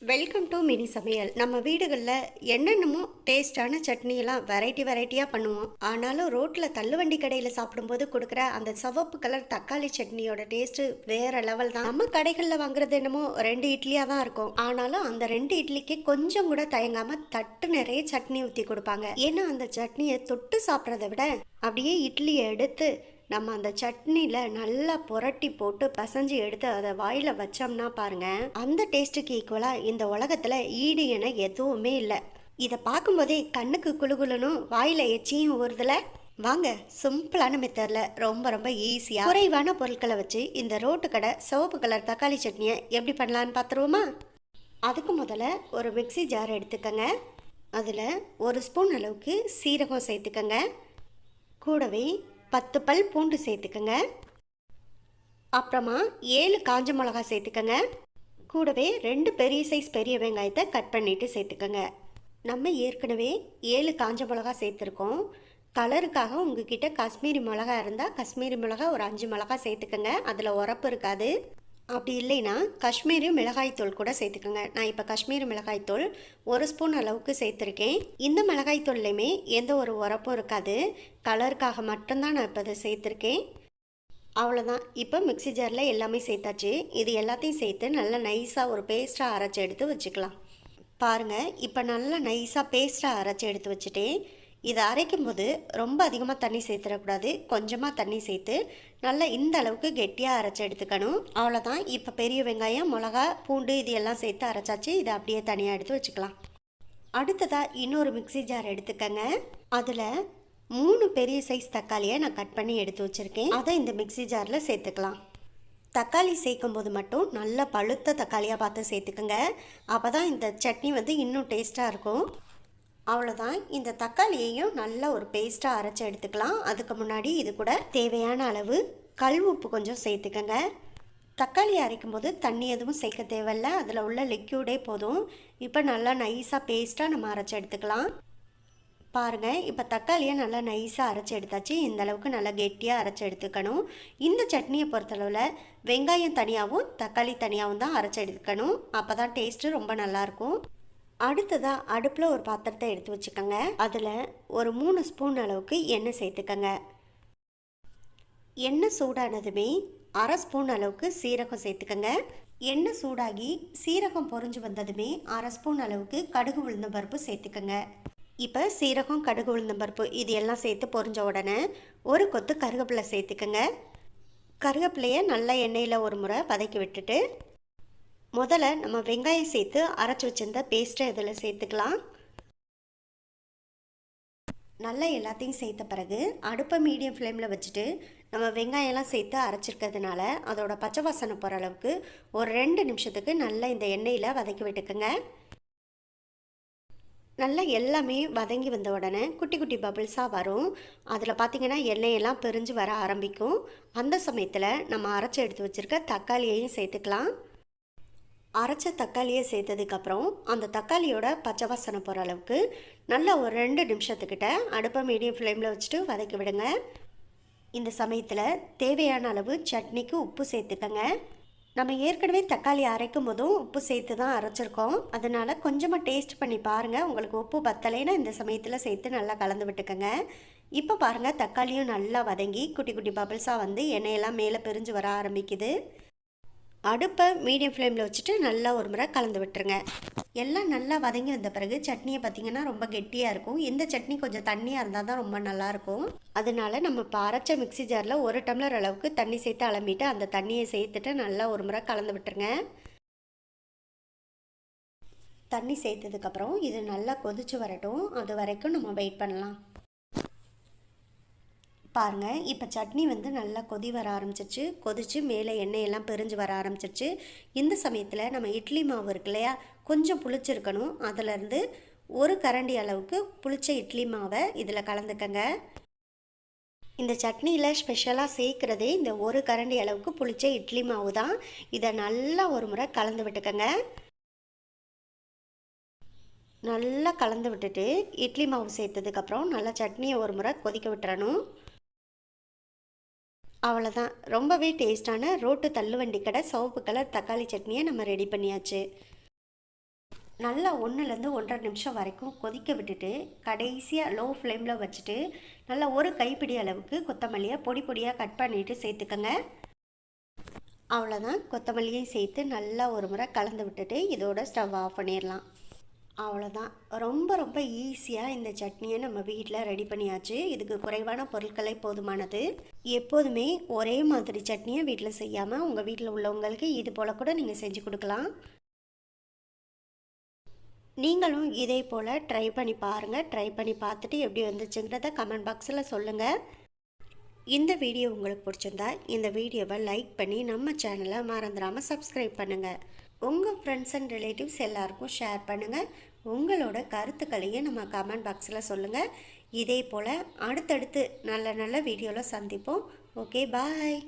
Welcome to mini சமையல். நம்ம வீடுகளில் என்னென்னமோ டேஸ்டான சட்னியெல்லாம் வெரைட்டியாக பண்ணுவோம். ஆனாலும் ரோட்டில் தள்ளுவண்டி கடையில் சாப்பிடும்போது கொடுக்குற அந்த சிவப்பு கலர் தக்காளி சட்னியோட டேஸ்ட்டு வேற லெவல் தான். நம்ம கடைகளில் வாங்குறது என்னமோ 2 இட்லியாக தான் இருக்கும். ஆனாலும் அந்த 2 இட்லிக்கு கொஞ்சம் கூட தயங்காமல் தட்டு நிறைய சட்னி ஊற்றி கொடுப்பாங்க. ஏன்னா அந்த சட்னியை தொட்டு சாப்பிட்றத விட அப்படியே இட்லியை எடுத்து நம்ம அந்த சட்னியில் நல்லா புரட்டி போட்டு பசஞ்சு எடுத்து அதை வாயில் வச்சோம்னா பாருங்க, அந்த டேஸ்ட்டுக்கு ஈக்குவலாக இந்த உலகத்தில் ஈடு என எதுவுமே இல்லை. இதை பார்க்கும்போதே கண்ணுக்கு குளுகுலுனும் வாயில் எச்சியும் ஊறுதுல. வாங்க, சிம்பிளான மெத்தடில் ரொம்ப ரொம்ப ஈஸியாக குறைவான பொருட்களை வச்சு இந்த ரோட்டு கடை சிவப்பு கலர் தக்காளி சட்னியை எப்படி பண்ணலான்னு பார்த்துருவோமா? அதுக்கு முதல்ல ஒரு மிக்சி ஜார் எடுத்துக்கங்க. அதில் 1 ஸ்பூன் அளவுக்கு சீரகம் சேர்த்துக்கங்க. கூடவே 10 பல் பூண்டு சேர்த்துக்கங்க. அப்புறமா 7 காஞ்ச மிளகா சேர்த்துக்கங்க. கூடவே 2 பெரிய சைஸ் பெரிய வெங்காயத்தை கட் பண்ணிவிட்டு சேர்த்துக்கங்க. நம்ம ஏற்கனவே 7 காஞ்ச மிளகா சேர்த்துருக்கோம். கலருக்காக உங்ககிட்ட காஷ்மீரி மிளகா இருந்தால் காஷ்மீரி மிளகா ஒரு 5 மிளகா சேர்த்துக்கங்க. அதில் உரப்பு இருக்காது. அப்படி இல்லைன்னா காஷ்மீரி மிளகாய்த்தூள் கூட சேர்த்துக்கோங்க. நான் இப்போ காஷ்மீரி மிளகாய்த்தூள் 1 ஸ்பூன் அளவுக்கு சேர்த்துருக்கேன். இந்த மிளகாய்த்தூள்லையுமே எந்த ஒரு உரப்பும் இருக்காது. கலருக்காக மட்டும்தான் நான் இப்போ அதை சேர்த்துருக்கேன். அவ்வளோதான். இப்போ மிக்சி ஜாரில் எல்லாமே சேர்த்தாச்சு. இது எல்லாத்தையும் சேர்த்து நல்லா நைஸாக ஒரு பேஸ்ட்டாக அரைச்சி எடுத்து வச்சுக்கலாம். பாருங்கள், இப்போ நல்லா நைஸாக பேஸ்ட்டாக அரைச்சி எடுத்து வச்சுட்டேன். இதை அரைக்கும் போது ரொம்ப அதிகமாக தண்ணி சேர்த்துடக்கூடாது. கொஞ்சமாக தண்ணி சேர்த்து நல்லா இந்த அளவுக்கு கெட்டியாக அரைச்சி எடுத்துக்கணும். அவ்வளோதான். இப்போ பெரிய வெங்காயம், மிளகா, பூண்டு இது எல்லாம் சேர்த்து அரைச்சாச்சு. இதை அப்படியே தனியாக எடுத்து வச்சுக்கலாம். அடுத்ததாக இன்னொரு மிக்சி ஜார் எடுத்துக்கங்க. அதில் 3 பெரிய சைஸ் தக்காளியை நான் கட் பண்ணி எடுத்து வச்சுருக்கேன். அதை இந்த மிக்சி ஜாரில் சேர்த்துக்கலாம். தக்காளி சேர்க்கும் போது மட்டும் நல்ல பழுத்த தக்காளியாக பார்த்து சேர்த்துக்கோங்க. அப்போ தான் இந்த சட்னி இன்னும் டேஸ்ட்டாக இருக்கும். அவ்வளோதான். இந்த தக்காளியையும் நல்ல ஒரு பேஸ்ட்டாக அரைச்சி எடுத்துக்கலாம். அதுக்கு முன்னாடி இது கூட தேவையான அளவு கல் உப்பு கொஞ்சம் சேர்த்துக்கங்க. தக்காளி அரைக்கும் போது தண்ணி எதுவும் சேர்க்க தேவையில்ல, அதில் உள்ள லிக்யூடே போதும். இப்போ நல்லா நைஸாக பேஸ்ட்டாக நம்ம அரைச்சி எடுத்துக்கலாம். பாருங்கள், இப்போ தக்காளியை நல்லா நைஸாக அரைச்சி எடுத்தாச்சு. இந்த அளவுக்கு நல்லா கெட்டியாக அரைச்சி எடுத்துக்கணும். இந்த சட்னியை பொறுத்தளவில் வெங்காயம் தனியாகவும் தக்காளி தனியாகவும் தான் அரைச்சி எடுத்துக்கணும். அப்போ தான் டேஸ்ட்டு ரொம்ப நல்லாயிருக்கும். அடுத்ததாக அடுப்பில் ஒரு பாத்திரத்தை எடுத்து வச்சுக்கோங்க. அதில் ஒரு 3 ஸ்பூன் அளவுக்கு எண்ணெய் சேர்த்துக்கங்க. எண்ணெய் சூடானதுமே 1/2 ஸ்பூன் அளவுக்கு சீரகம் சேர்த்துக்கங்க. எண்ணெய் சூடாகி சீரகம் பொரிஞ்சு வந்ததுமே 1/2 ஸ்பூன் அளவுக்கு கடுகு உளுந்தம் பருப்பு சேர்த்துக்கங்க. இப்போ சீரகம், கடுகு உளுந்தம் பருப்பு இது எல்லாம் சேர்த்து பொரிஞ்ச உடனே ஒரு கொத்து கருவேப்பிலை சேர்த்துக்கங்க. கருவேப்பிலையை நல்லா எண்ணெயில் ஒரு முறை வதக்கி விட்டுட்டு முதல்ல நம்ம வெங்காயம் சேர்த்து அரைச்சி வச்சிருந்த பேஸ்ட்டை இதில் சேர்த்துக்கலாம். நல்லா எல்லாத்தையும் சேர்த்த பிறகு அடுப்பை மீடியம் ஃப்ளேமில் வச்சுட்டு நம்ம வெங்காயம்லாம் சேர்த்து அரைச்சிருக்கிறதுனால அதோட பச்சை வாசனை போகிற அளவுக்கு ஒரு 2 நிமிஷத்துக்கு நல்லா இந்த எண்ணெயில் வதக்கி விட்டுக்குங்க. நல்லா எல்லாமே வதங்கி வந்த உடனே குட்டி குட்டி பபிள்ஸாக வரும். அதில் பார்த்திங்கன்னா எண்ணெயெல்லாம் பிரிஞ்சு வர ஆரம்பிக்கும். அந்த சமயத்தில் நம்ம அரைச்சி எடுத்து வச்சுருக்க தக்காளியையும் சேர்த்துக்கலாம். அரைச்ச தக்காளியை சேர்த்ததுக்கப்புறம் அந்த தக்காளியோட பச்சை வாசனை போகிற அளவுக்கு நல்லா ஒரு 2 நிமிஷத்துக்கிட்ட அடுப்பை மீடியம் ஃப்ளேமில் வச்சுட்டு வதக்கி விடுங்க. இந்த சமயத்தில் தேவையான அளவு சட்னிக்கு உப்பு சேர்த்துக்கங்க. நம்ம ஏற்கனவே தக்காளி அரைக்கும் போதும் உப்பு சேர்த்து தான் அரைச்சிருக்கோம். அதனால் கொஞ்சமாக டேஸ்ட் பண்ணி பாருங்கள். உங்களுக்கு உப்பு பத்தலைன்னா இந்த சமயத்தில் சேர்த்து நல்லா கலந்து விட்டுக்கோங்க. இப்போ பாருங்கள், தக்காளியும் நல்லா வதங்கி குட்டி குட்டி பபிள்ஸாக எண்ணெயெல்லாம் மேலே பிரிஞ்சு வர ஆரம்பிக்குது. அடுப்பை மீடியம் ஃப்ளேமில் வச்சுட்டு நல்லா ஒரு முறை கலந்து விட்டுருங்க. எல்லாம் நல்லா வதங்கி வந்த பிறகு சட்னியை பார்த்திங்கன்னா ரொம்ப கெட்டியாக இருக்கும். இந்த சட்னி கொஞ்சம் தண்ணியாக இருந்தால் தான் ரொம்ப நல்லாயிருக்கும். அதனால நம்ம இப்போ அரைச்ச மிக்சி ஜாரில் 1 டம்ளர் அளவுக்கு தண்ணி சேர்த்து அலம்பிட்டு அந்த தண்ணியை சேர்த்துட்டு நல்லா ஒரு முறை கலந்து விட்டுருங்க. தண்ணி சேர்த்ததுக்கப்புறம் இது நல்லா கொதித்து வரட்டும். அது வரைக்கும் நம்ம வெயிட் பண்ணலாம். பாருங்கள், இப்போ சட்னி நல்லா கொதி வர ஆரம்பிச்சிருச்சு. கொதித்து மேலே எண்ணெயெல்லாம் பிரிஞ்சு வர ஆரம்பிச்சிருச்சு. இந்த சமயத்தில் நம்ம இட்லி மாவு இருக்கு இல்லையா, கொஞ்சம் புளிச்சிருக்கணும். அதிலேருந்து 1 கரண்டி அளவுக்கு புளிச்ச இட்லி மாவை இதில் கலந்துக்கங்க. இந்த சட்னியில் ஸ்பெஷலாக சேர்க்குறதே இந்த 1 கரண்டி அளவுக்கு புளிச்ச இட்லி மாவு தான். இதை நல்லா ஒரு முறை கலந்து விட்டுக்கங்க. நல்லா கலந்து விட்டுட்டு இட்லி மாவு சேர்த்ததுக்கப்புறம் நல்லா சட்னியை ஒரு முறை கொதிக்க விட்டுறணும். அவ்வளோதான். ரொம்பவே டேஸ்டான ரோட்டு தள்ளுவண்டி கடை சிவப்பு கலர் தக்காளி சட்னியை நம்ம ரெடி பண்ணியாச்சு. நல்லா 1லேருந்து 1 1/2 நிமிஷம் வரைக்கும் கொதிக்க விட்டுட்டு கடைசியாக லோ ஃப்ளேமில் வச்சுட்டு நல்லா ஒரு கைப்பிடி அளவுக்கு கொத்தமல்லியை பொடி பொடியாக கட் பண்ணிவிட்டு சேர்த்துக்கங்க. அவ்வளோதான், கொத்தமல்லியும் சேர்த்து நல்லா ஒரு முறை கலந்து விட்டுட்டு இதோட ஸ்டவ் ஆஃப் பண்ணிடலாம். அவ்வளோதான், ரொம்ப ரொம்ப ஈஸியாக இந்த சட்னியை நம்ம வீட்டில் ரெடி பண்ணியாச்சு. இதுக்கு குறைவான பொருட்களே போதுமானது. எப்போதுமே ஒரே மாதிரி சட்னியை வீட்டில் செய்யாமல் உங்கள் வீட்டில் உள்ளவங்களுக்கு இது போல் கூட நீங்கள் செஞ்சு கொடுக்கலாம். நீங்களும் இதே போல் ட்ரை பண்ணி பாருங்கள். ட்ரை பண்ணி பார்த்துட்டு எப்படி வந்துச்சுங்கிறத கமெண்ட் பாக்ஸில் சொல்லுங்கள். இந்த வீடியோ உங்களுக்கு பிடிச்சிருந்தா இந்த வீடியோவை லைக் பண்ணி நம்ம சேனலை மறந்துடாமல் சப்ஸ்கிரைப் பண்ணுங்கள். உங்கள் ஃப்ரெண்ட்ஸ் அண்ட் ரிலேட்டிவ்ஸ் எல்லாருக்கும் ஷேர் பண்ணுங்கள். உங்களோட கருத்துக்களையும் நம்ம கமெண்ட் பாக்ஸில் சொல்லுங்கள். இதே போல் அடுத்தடுத்து நல்ல நல்ல வீடியோவில் சந்திப்போம். ஓகே, பாய்.